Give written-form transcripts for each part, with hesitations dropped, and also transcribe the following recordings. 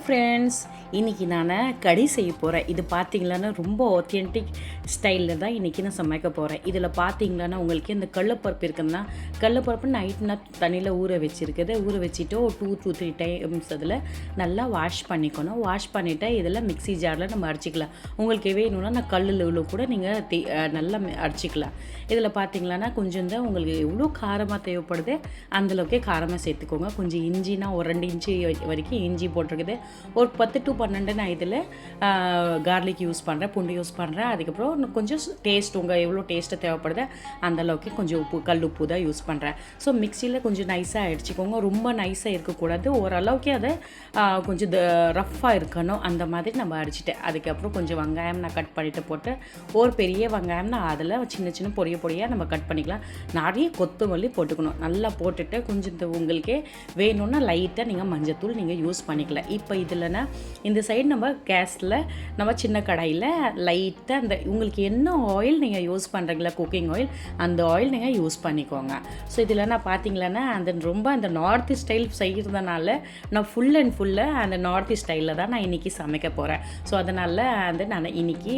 Friends, இன்றைக்கி நான் கடி செய்ய போகிறேன். இது பார்த்தீங்களான்னா ரொம்ப ஆத்தென்டிக் ஸ்டைலில் தான் இன்றைக்கி நான் சமைக்க போகிறேன். இதில் பார்த்தீங்களான்னா உங்களுக்கு இந்த கடலப்பருப்பு இருக்குதுன்னா, கடலப்பருப்பு நைட் நான் தண்ணியில் ஊற வச்சுருக்குது. ஊற வச்சுட்டு ஒரு 2-3 டைம்ஸ் அதில் நல்லா வாஷ் பண்ணிக்கணும். வாஷ் பண்ணிவிட்டு இதில் மிக்ஸி ஜாரில் நம்ம அடிச்சிக்கலாம். உங்களுக்கு வேணும்னா நான் கல்லில் கூட நீங்கள் நல்லா அடிச்சிக்கலாம். இதில் பார்த்தீங்களான்னா கொஞ்சம் தான் உங்களுக்கு எவ்வளோ காரமாக தேவைப்படுது அந்தளவுக்கே காரமாக சேர்த்துக்கோங்க. கொஞ்சம் இஞ்சினா ஒரு 2 இன்ச்சு வரைக்கும் இஞ்சி போட்டிருக்குது. ஒரு 10 to 12 நான் இதில் கார்லிக் யூஸ் பண்ணுறேன், பூண்டு யூஸ் பண்ணுறேன். அதுக்கப்புறம் இன்னும் கொஞ்சம் டேஸ்ட் உங்கள் எவ்வளோ டேஸ்ட்டு தேவைப்படுது அந்தளவுக்கு கொஞ்சம் கல் உப்பு தான் யூஸ் பண்ணுறேன். ஸோ மிக்சியில் கொஞ்சம் நைஸாக அடிச்சுக்கோங்க. ரொம்ப நைஸாக இருக்கக்கூடாது, ஓரளவுக்கு அதை கொஞ்சம் ரஃப்பாக இருக்கணும். அந்த மாதிரி நம்ம அடிச்சுட்டேன். அதுக்கப்புறம் கொஞ்சம் வெங்காயம் நான் கட் பண்ணிவிட்டு போட்டு, ஒரு பெரிய வெங்காயம்னா அதில் சின்ன சின்ன பொடியாக நம்ம கட் பண்ணிக்கலாம். நிறைய கொத்தமல்லி போட்டுக்கணும். நல்லா போட்டுட்டு கொஞ்சம் உங்களுக்கே வேணும்னா லைட்டாக நீங்கள் மஞ்சத்தூள் நீங்கள் யூஸ் பண்ணிக்கலாம். இப்போ இதில்னா இந்த சைடு நம்ம கேஸில் நம்ம சின்ன கடாயில் லைட்டாக அந்த உங்களுக்கு என்ன ஆயில் நீங்கள் யூஸ் பண்ணுறீங்களா, குக்கிங் ஆயில், அந்த ஆயில் நீங்கள் யூஸ் பண்ணிக்கோங்க. ஸோ இதில் நான் பார்த்தீங்களன்னா அந்த நார்த் ஸ்டைல் செய்கிறதுனால நான் ஃபுல் அண்ட் ஃபுல்லாக அந்த நார்த் ஸ்டைலில் தான் நான் இன்றைக்கி சமைக்க போகிறேன். ஸோ அதனால் நான் இன்றைக்கி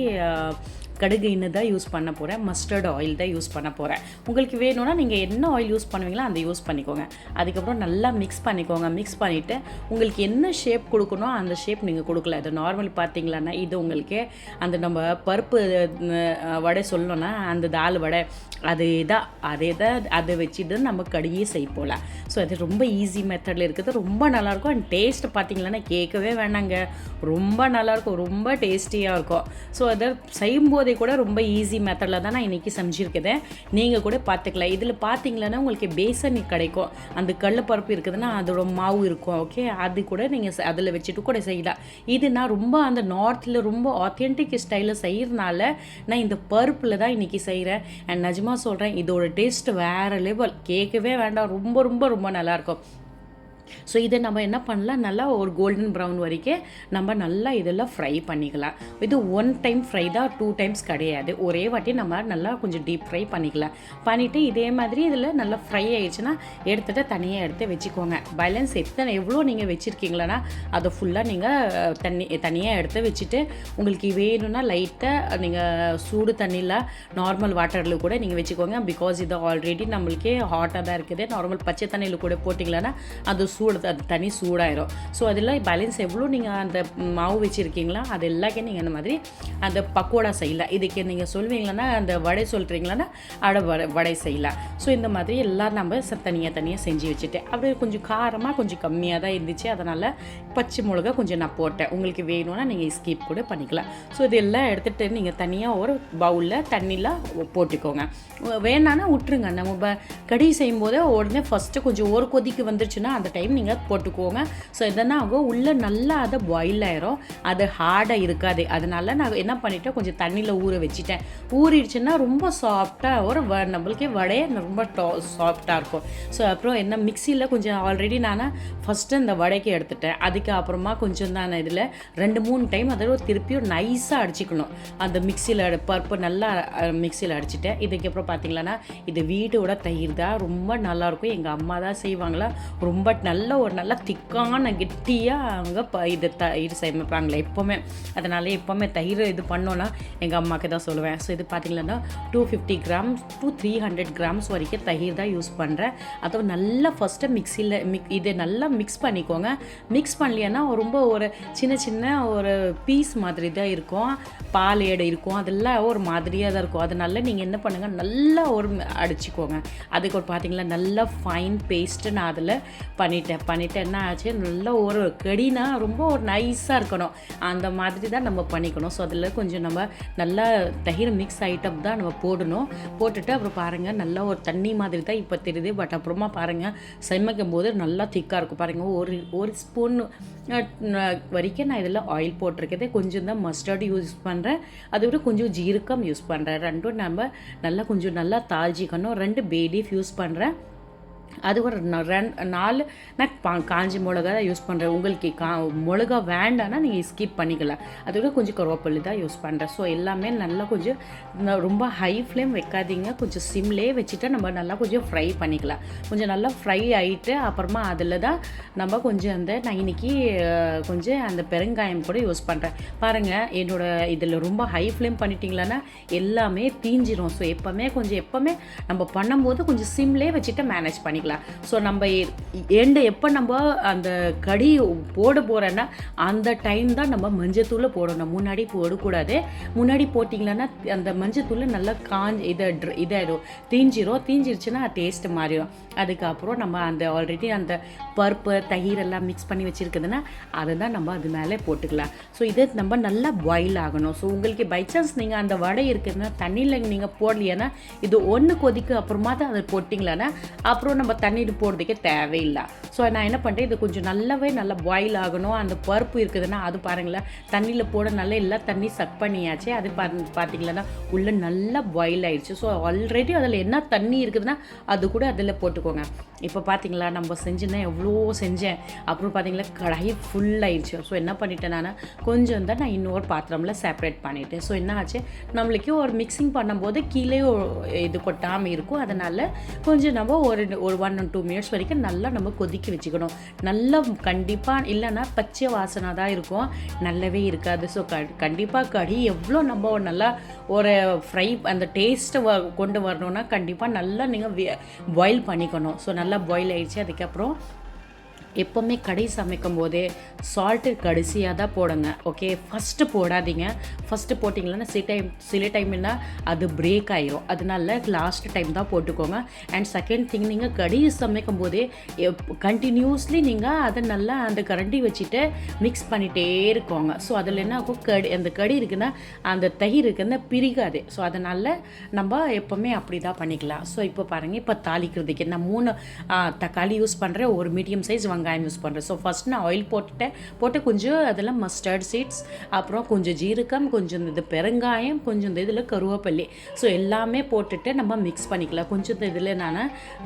கடுகு எண்ணெய் தான் யூஸ் பண்ண போகிறேன், மஸ்டர்ட் ஆயில் தான் யூஸ் பண்ண போகிறேன். உங்களுக்கு வேணும்னா நீங்கள் என்ன ஆயில் யூஸ் பண்ணுவீங்களோ அந்த யூஸ் பண்ணிக்கோங்க. அதுக்கப்புறம் நல்லா மிக்ஸ் பண்ணிக்கோங்க. மிக்ஸ் பண்ணிவிட்டு உங்களுக்கு என்ன ஷேப் கொடுக்கணும் அந்த ஷேப் நீங்கள் கொடுக்கல. இது நார்மல் பார்த்தீங்களான்னா இது உங்களுக்கு அந்த நம்ம பருப்பு வடை சொல்லணும்னா அந்த தால் வடை அதே தான் அதை வச்சுட்டு நம்ம கடுகையே செய்ய போகலாம். ஸோ அது ரொம்ப ஈஸி மெத்தடில் இருக்குது. ரொம்ப நல்லாயிருக்கும். அண்ட் டேஸ்ட் பார்த்தீங்களான்னா கேட்கவே வேணாங்க, ரொம்ப நல்லாயிருக்கும், ரொம்ப டேஸ்டியாக இருக்கும். ஸோ அதை செய்யும்போதே கூட ரொம்ப ஈஸி மெத்தடில் தான் நான் இன்றைக்கி செஞ்சுருக்குதேன். நீங்கள் கூட பார்த்துக்கலாம். இதில் பார்த்தீங்களான்னா உங்களுக்கு பேசன் கிடைக்கும். அந்த கடலப்பருப்பு இருக்குதுன்னா அதோட மாவு இருக்கும். ஓகே, அது கூட நீங்கள் அதில் வச்சுட்டு கூட செய்யலாம். இது நான் ரொம்ப அந்த நார்த்தில் ரொம்ப ஆத்தென்டிக் ஸ்டைலில் செய்கிறதுனால நான் இந்த பருப்பில் தான் இன்றைக்கி செய்கிறேன். அண்ட் நிஜமாக சொல்கிறேன், இதோட டேஸ்ட் வேறு லெவல், கேட்கவே வேண்டாம், ரொம்ப ரொம்ப ரொம்ப நல்லாயிருக்கும். ஸோ இதை நம்ம என்ன பண்ணலாம், நல்லா ஒரு கோல்டன் ப்ரௌன் வரைக்கும் நம்ம நல்லா இதெல்லாம் ஃப்ரை பண்ணிக்கலாம். இது 1 டைம் ஃப்ரை தான், 2 டைம்ஸ் கிடையாது. ஒரே வாட்டி நம்ம நல்லா கொஞ்சம் டீப் ஃப்ரை பண்ணிக்கலாம். பண்ணிவிட்டு இதே மாதிரி இதில் நல்லா ஃப்ரை ஆயிடுச்சுன்னா எடுத்துகிட்டு தனியாக எடுத்து வச்சுக்கோங்க. பேலன்ஸ் எவ்வளோ நீங்கள் வச்சுருக்கீங்களா அதை ஃபுல்லாக நீங்கள் தனியாக எடுத்து வச்சுட்டு, உங்களுக்கு வேணும்னா லைட்டாக நீங்கள் சூடு தண்ணியில் நார்மல் வாட்டரில் கூட நீங்கள் வச்சுக்கோங்க. பிகாஸ் இது ஆல்ரெடி நம்மளுக்கே ஹாட்டாக தான் இருக்குது. நார்மல் பச்சை தண்ணியில் கூட போட்டிங்களான்னா அது அது தனி சூடாயிரும். ஸோ அதில் பேலன்ஸ் எவ்வளோ நீங்கள் அந்த மாவு வச்சுருக்கீங்களா அது எல்லாமே நீங்கள் அந்த மாதிரி அந்த பக்கோடா செய்யலாம். இதுக்கு நீங்கள் சொல்வீங்களா அந்த வடை சொல்கிறீங்களான்னா வடை செய்யலாம். ஸோ இந்த மாதிரி எல்லாம் நம்ம தனியாக செஞ்சு வச்சுட்டேன். அப்படியே கொஞ்சம் காரமாக கொஞ்சம் கம்மியாக தான் இருந்துச்சு. அதனால் பச்சை மிளகா கொஞ்சம் நான் போட்டேன். உங்களுக்கு வேணும்னா நீங்கள் ஸ்கிப் கூட பண்ணிக்கலாம். ஸோ இதெல்லாம் எடுத்துகிட்டு நீங்கள் தனியாக ஒரு பவுலில் தண்ணியில் போட்டுக்கோங்க. வேணான்னா விட்டுருங்க. நம்ம கடி செய்யும்போது உடனே ஃபஸ்ட்டு கொஞ்சம் ஒரு கொதிக்கு வந்துருச்சுன்னா அந்த டைம் நீங்கள் போட்டுக்கோங்க. ஸோ இதெல்லாம் ஆகும் உள்ளே நல்லா அதை பாயில் ஆயிரும், அது ஹார்டாக இருக்காது. அதனால நான் என்ன பண்ணிட்டேன், கொஞ்சம் தண்ணியில் ஊற வச்சுட்டேன். ஊறிடுச்சுன்னா ரொம்ப சாஃப்டாக ஒரு நம்மளுக்கே வடையே ரொம்ப சாஃப்டாக இருக்கும். ஸோ அப்புறம் என்ன மிக்சியில் கொஞ்சம் ஆல்ரெடி நான் ஃபஸ்ட்டு இந்த வடைக்கு எடுத்துட்டேன். அதுக்கு அப்புறமா கொஞ்சம் தான் இதில் 2-3 டைம் அதில் திருப்பியும் நைஸாக அடிச்சிக்கணும். அந்த மிக்சியில் பருப்பு நல்லா மிக்சியில் அடிச்சுட்டேன். இதுக்கப்புறம் பார்த்தீங்களன்னா இது வீட்டோட தயிர் தான், ரொம்ப நல்லாயிருக்கும். எங்கள் அம்மா தான் செய்வாங்களா, ரொம்ப நல்ல திக்கான கெட்டியாக அவங்க இது சமைப்பாங்களே எப்போவுமே. அதனால எப்போவுமே தயிர் இது பண்ணோன்னா எங்கள் அம்மாவுக்கு தான் சொல்லுவேன். ஸோ இது பார்த்தீங்கன்னா 250 grams to 300 grams வரைக்கும் தயிர் தான் யூஸ் பண்ணுறேன். அதை நல்லா ஃபஸ்ட்டு மிக்சியில் இதை நல்லா மிக்ஸ் பண்ணிக்கோங்க. மிக்ஸ் பண்ணலைன்னா ரொம்ப ஒரு சின்ன ஒரு பீஸ் மாதிரி தான் இருக்கும், பால் ஏடு இருக்கும், அதெல்லாம் ஒரு மாதிரியாக தான் இருக்கும். அதனால நீங்கள் என்ன பண்ணுங்கள், நல்லா ஒரு அடிச்சுக்கோங்க. அதுக்கு ஒரு பார்த்தீங்களா நல்லா ஃபைன் பேஸ்ட்டு நான் அதில் பண்ணிவிட்டு என்ன ஆச்சு, நல்லா ஒரு கடினா ரொம்ப ஒரு நைஸாக இருக்கணும். அந்த மாதிரி தான் நம்ம பண்ணிக்கணும். ஸோ அதில் கொஞ்சம் நம்ம நல்லா தயிர் மிக்ஸ் ஐட்டம் தான் நம்ம போடணும். போட்டுட்டு அப்புறம் பாருங்கள் நல்லா ஒரு தண்ணி மாதிரி தான் இப்போ தெரியுது. பட் அப்புறமா பாருங்கள் சமைக்கும் போது நல்லா திக்காக இருக்கும். பாருங்கள் ஒரு ஸ்பூன் வரைக்கும் நான் இதில் ஆயில் போட்டிருக்கேன். கொஞ்சம் தான் மஸ்டர்டு யூஸ் பண்ணுறேன், அதை விட கொஞ்சம் ஜீரகம் யூஸ் பண்ணுறேன். ரெண்டும் நம்ம நல்லா கொஞ்சம் நல்லா தாளிச்சிக்கணும். 2 பே லீஃப் யூஸ் பண்ணுறேன். அது ஒரு 4 நான் காஞ்ச மிளகா தான் யூஸ் பண்ணுறேன். உங்களுக்கு மிளகா வேண்டான்னா நீங்கள் ஸ்கிப் பண்ணிக்கலாம். அதோட கொஞ்சம் கருவேப்பிலை தான் யூஸ் பண்ணுறேன். ஸோ எல்லாமே நல்லா கொஞ்சம் ரொம்ப ஹை ஃப்ளேம் வைக்காதீங்க, கொஞ்சம் சிம்லேயே வச்சுட்டு நம்ம நல்லா கொஞ்சம் ஃப்ரை பண்ணிக்கலாம். கொஞ்சம் நல்லா ஃப்ரை ஆகிட்டு அப்புறமா அதில் தான் நம்ம கொஞ்சம் நான் இன்றைக்கி கொஞ்சம் அந்த பெருங்காயம் கூட யூஸ் பண்ணுறேன். பாருங்கள், என்னோடய இதில் ரொம்ப ஹை ஃப்ளேம் பண்ணிட்டீங்களான்னா எல்லாமே தீஞ்சிரும். ஸோ எப்போவுமே நம்ம பண்ணும்போது கொஞ்சம் சிம்லேயே வச்சுட்டு மேனேஜ் பண்ணிக்கலாம். ஸோ நம்ம எப்போ நம்ம அந்த கடி போட போகிறேன்னா அந்த டைம் தான் நம்ம மஞ்சத்தூளை போடணும். முன்னாடி போடக்கூடாது. முன்னாடி போட்டிங்களன்னா அந்த மஞ்சத்தூளை நல்லா இதாகிடும், தீஞ்சிருச்சுன்னா டேஸ்ட்டு மாறிடும். அதுக்கப்புறம் நம்ம அந்த ஆல்ரெடி அந்த பருப்பு தயிர் எல்லாம் மிக்ஸ் பண்ணி வச்சுருக்குதுன்னா அதை தான் நம்ம அது மேலே போட்டுக்கலாம். ஸோ இது நம்ம நல்லா பாயில் ஆகணும். ஸோ உங்களுக்கு பை சான்ஸ் நீங்கள் அந்த வடை இருக்குதுன்னா தண்ணியில் நீங்கள் போடலையானா இது ஒன்று கொதிக்கு அப்புறமா தான் அதை போட்டிங்களான்னா அப்புறம் நம்ம தண்ணீர் போடுறதுக்கே தேவையில்லை. ஸோ நான் என்ன பண்ணுறேன், இது கொஞ்சம் நல்லா பாயில் ஆகணும். அந்த பருப்பு இருக்குதுன்னா அது பாருங்களேன், தண்ணியில் போட நல்லா எல்லாம் தண்ணி சக் பண்ணியாச்சு. அது பார்த்தீங்களன்னா உள்ளே நல்லா பாயில் ஆகிடுச்சு. ஸோ ஆல்ரெடி அதில் என்ன தண்ணி இருக்குதுன்னா அது கூட அதில் போட்டுக்கோங்க. இப்போ பார்த்தீங்களா நம்ம செஞ்சுருந்தேன், எவ்வளோ செஞ்சேன். அப்புறம் பார்த்தீங்களா கடாய் ஃபுல் ஆயிடுச்சு. ஸோ என்ன பண்ணிட்டேன், கொஞ்சம் தான் நான் இன்னொரு பாத்திரமில் செப்பரேட் பண்ணிவிட்டேன். ஸோ என்ன ஆச்சு, நம்மளுக்கு ஒரு மிக்சிங் பண்ணும்போது கீழே இது கொட்டாமல் இருக்கும். அதனால் கொஞ்சம் நம்ம ஒரு 1 or 2 minutes வரைக்கும் நல்லா நம்ம கொதிக்க வச்சுக்கணும். நல்லா கண்டிப்பாக இல்லைன்னா பச்சை வாசனை தான் இருக்கும், நல்லாவே இருக்காது. ஸோ கண்டிப்பாக கறி எவ்வளோ நம்ம நல்லா ஒரு ஃப்ரை அந்த டேஸ்ட்டை கொண்டு வரணுன்னா கண்டிப்பாக நல்லா நீங்கள் பாயில் பண்ணிக்கணும். ஸோ நல்லா பாயில் ஆகிடுச்சு. அதுக்கப்புறம் எப்போவுமே கடை சமைக்கும் போதே சால்ட்டு கடைசியாக தான் போடுங்க. ஓகே, ஃபஸ்ட்டு போடாதீங்க. ஃபஸ்ட்டு போட்டிங்களன்னா சில டைம்னா அது பிரேக் ஆகிரும். அதனால லாஸ்ட் டைம் தான் போட்டுக்கோங்க. அண்ட் செகண்ட் திங், நீங்கள் கடி சமைக்கும் போதே கண்டினியூஸ்லி நீங்கள் அதை நல்லா அந்த கரண்டி வச்சுட்டு மிக்ஸ் பண்ணிகிட்டே இருக்கோங்க. ஸோ அதில் என்ன ஆகும், அந்த கடி இருக்குன்னா அந்த தயிர் இருக்குன்னா பிரிக்காது. ஸோ அதனால் நம்ம எப்போவுமே அப்படி தான் பண்ணிக்கலாம். ஸோ இப்போ பாருங்கள், இப்போ தாளிக்கிறதுக்கு நான் 3 தக்காளி யூஸ் பண்ணுறேன், ஒரு மீடியம் சைஸ் வெங்காயம் யூஸ் பண்ணுறேன். ஸோ ஃபஸ்ட் நான் ஆயில் போட்டு கொஞ்சம் அதெல்லாம் மஸ்டர்ட் சீட்ஸ், அப்புறம் கொஞ்சம் ஜீரகம், கொஞ்சம் இது பெருங்காயம், கொஞ்சம் இதில் கருவேப்பிலை, ஸோ எல்லாமே போட்டுட்டு நம்ம மிக்ஸ் பண்ணிக்கலாம். கொஞ்சம் இதில் நான்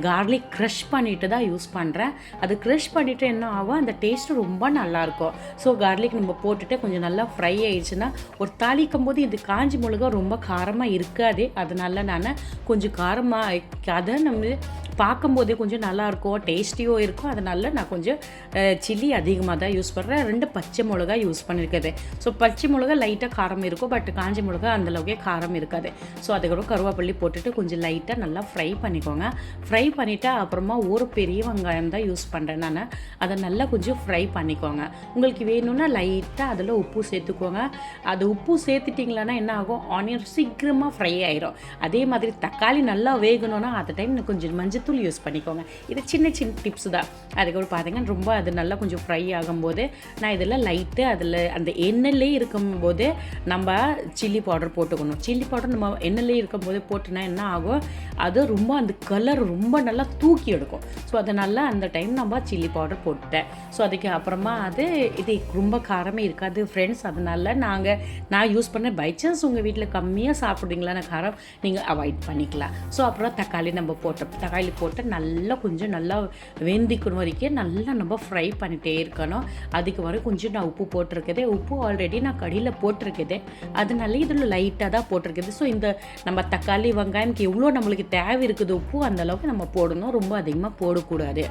கார்லிக் க்ரஷ் பண்ணிட்டு தான் யூஸ் பண்ணுறேன். அது க்ரஷ் பண்ணிவிட்டு என்ன ஆகும், அந்த டேஸ்ட்டு ரொம்ப நல்லாயிருக்கும். ஸோ கார்லிக் நம்ம போட்டுட்டு கொஞ்சம் நல்லா ஃப்ரை ஆயிடுச்சுன்னா ஒரு தாளிக்கும் போது இது காஞ்சி மிளகா ரொம்ப காரமாக இருக்காது. அதனால நான் கொஞ்சம் காரமாக அதை நம்ம பார்க்கும்போதே கொஞ்சம் நல்லாயிருக்கும், டேஸ்டியும் இருக்கும். அதனால நான் கொஞ்சம் சில்லி அதிகமாக தான் யூஸ் பண்ணுறேன். 2 பச்சை மிளகா யூஸ் பண்ணியிருக்குது. ஸோ பச்சை மிளகா லைட்டாக காரம் இருக்கும், பட் காஞ்ச மிளகா அந்தளவுக்கே காரம் இருக்காது. ஸோ அதுக்கப்புறம் கருவேப்பிலை போட்டுட்டு கொஞ்சம் லைட்டாக நல்லா ஃப்ரை பண்ணிக்கோங்க. ஃப்ரை பண்ணிவிட்டு அப்புறமா ஒரு பெரிய வெங்காயம் தான் யூஸ் பண்ணுறேன் நான். அதை நல்லா கொஞ்சம் ஃப்ரை பண்ணிக்கோங்க. உங்களுக்கு வேணும்னா லைட்டாக அதில் உப்பு சேர்த்துக்கோங்க. அது உப்பு சேர்த்துட்டிங்களான்னா என்ன ஆகும், ஆனியன் சீக்கிரமாக ஃப்ரை ஆயிரும். அதே மாதிரி தக்காளி நல்லா வேகணும்னா அந்த டைம் கொஞ்சம் மஞ்சள் தூள் யூஸ் பண்ணிக்கோங்க. இது சின்ன டிப்ஸ் தான். அதுக்கப்புறம் பார்த்தீங்கன்னா ரொம்ப அது நல்லா கொஞ்சம் ஃப்ரை ஆகும்போது நான் இதில் லைட்டு அதில் அந்த எண்ணெயிலே இருக்கும்போது நம்ம சில்லி பவுடர் போட்டுக்கணும். சில்லி பவுடர் நம்ம எண்ணெயிலே இருக்கும்போது போட்டுனா என்ன ஆகும், அது ரொம்ப அந்த கலர் ரொம்ப நல்லா தூக்கி எடுக்கும். ஸோ அதனால் அந்த டைம் நம்ம சில்லி பவுடர் போட்டுட்டேன். ஸோ அதுக்கு அப்புறமா இது ரொம்ப காரமே இருக்காது ஃப்ரெண்ட்ஸ். அதனால் நான் யூஸ் பண்ணேன். பை சான்ஸ் உங்கள் வீட்டில் கம்மியாக சாப்பிட்றீங்களா நான் காரம், நீங்கள் அவாய்ட் பண்ணிக்கலாம். ஸோ அப்புறம் தக்காளி நம்ம தக்காளி போட்டு நல்லா கொஞ்சம் நல்லா வெந்திக்கணும் வரைக்கும் நல்லா நம்ம ஃப்ரை பண்ணிகிட்டே இருக்கணும். அதுக்கு வர கொஞ்சம் நான் உப்பு போட்டிருக்குது. உப்பு ஆல்ரெடி நான் கடியில் போட்டிருக்குது, அதனால இதில் லைட்டாக தான் போட்டிருக்குது. ஸோ இந்த நம்ம தக்காளி வெங்காயம்க்கு எவ்வளோ நம்மளுக்கு தேவை இருக்குது உப்பு அந்தளவுக்கு நம்ம போடணும், ரொம்ப அதிகமாக போடக்கூடாது.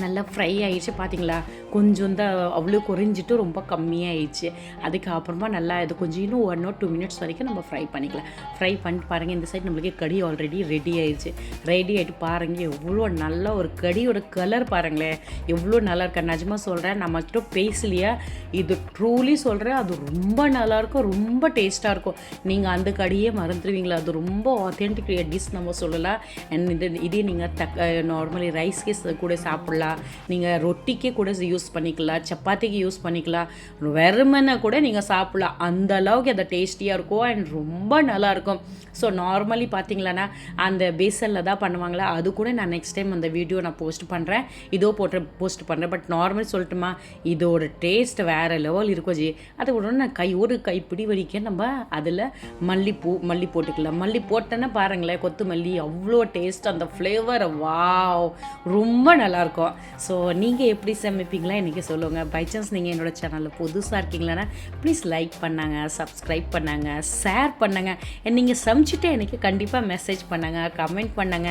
நல்லா ஃப்ரை ஆகிடுச்சு பார்த்தீங்களா, கொஞ்சம் தான் அவ்வளோ குறைஞ்சிட்டு ரொம்ப கம்மியாகிடுச்சு. அதுக்கப்புறமா நல்லா இது கொஞ்சம் இன்னும் 1 or 2 minutes வரைக்கும் நம்ம ஃப்ரை பண்ணிக்கலாம். ஃப்ரை பண்ணிட்டு பாருங்கள், இந்த சைடு நம்மளுக்கு கடி ஆல்ரெடி ரெடி ஆகிடுச்சு. ரெடி ஆகிட்டு பாருங்கள் எவ்வளோ நல்ல ஒரு கடியோட கலர் பாருங்களேன், எவ்வளோ நல்லா இருக்கா. நிஜமாக சொல்கிறேன், நம்மக்கிட்ட பேசலையா, இது ட்ரூலி சொல்கிறேன், அது ரொம்ப நல்லாயிருக்கும், ரொம்ப டேஸ்ட்டாக இருக்கும். நீங்கள் அந்த கடியே மறந்துடுவீங்களா, அது ரொம்ப ஆத்தென்டிக் டிஷ் நம்ம சொல்லலாம். அண்ட் இதே நீங்கள் நார்மலி ரைஸ்க்கே கூட சாப்பிட்லாம், நீங்கள் ரொட்டிக்கே கூட யூஸ் யூஸ் பண்ணிக்கலாம், சப்பாத்திக்கு யூஸ் பண்ணிக்கலாம், வெறுமனை கூட நீங்கள் சாப்பிட்லாம். அந்த அளவுக்கு அது டேஸ்டியாக இருக்கும் அண்ட் ரொம்ப நல்லாயிருக்கும். ஸோ நார்மலி பார்த்தீங்களன்னா அந்த பேசனில் தான் பண்ணுவாங்களா, அது கூட நான் நெக்ஸ்ட் டைம் அந்த வீடியோ நான் போஸ்ட் பண்ணுறேன், போஸ்ட் பண்ணுறேன். பட் நார்மல் சொல்லட்டுமா, இதோட டேஸ்ட் வேறு லெவல் இருக்கும் ஜி. அதை உடனே நான் ஒரு கைப்பிடி வரைக்கும் நம்ம அதில் மல்லி போட்டுக்கலாம். மல்லி போட்டேன்னா பாருங்களேன், கொத்தமல்லி அவ்வளோ டேஸ்ட், அந்த ஃப்ளேவர் வாவ் ரொம்ப நல்லாயிருக்கும். ஸோ நீங்கள் எப்படி சமைப்பீங்களா இன்றைக்கி சொல்லுங்கள். பை சான்ஸ் நீங்கள் என்னோடய சேனலில் புதுசாக இருக்கீங்களான்னா ப்ளீஸ் லைக் பண்ணாங்க, சப்ஸ்கிரைப் பண்ணாங்க, ஷேர் பண்ணுங்க. நீங்கள் சமைச்சிட்டு எனக்கு கண்டிப்பாக மெசேஜ் பண்ணுங்க, கமெண்ட் பண்ணுங்க.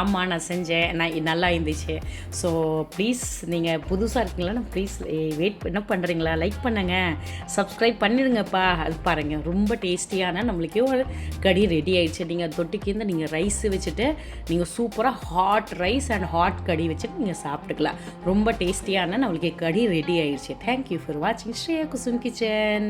ஆமாம் நான் செஞ்சேன், நான் நல்லா இருந்துச்சு. ஸோ ப்ளீஸ் நீங்கள் புதுசாக இருக்கீங்களா ப்ளீஸ் வெயிட் என்ன பண்ணுறீங்களா, லைக் பண்ணுங்கள், சப்ஸ்கிரைப் பண்ணிடுங்கப்பா. அது பாருங்கள் ரொம்ப டேஸ்டியான நம்மளுக்கே ஒரு கடி ரெடி ஆகிடுச்சு. நீங்கள் தொட்டுக்கேந்து நீங்கள் ரைஸ் வச்சுட்டு நீங்கள் சூப்பராக ஹாட் ரைஸ் அண்ட் ஹாட் கடி வச்சுட்டு நீங்கள் சாப்பிட்டுக்கலாம். ரொம்ப டேஸ்டியான நம்மளுக்கு கடி ரெடி ஆகிடுச்சு. தேங்க்யூ ஃபார் வாட்சிங் ஸ்ரேயா குசும் கிச்சன்.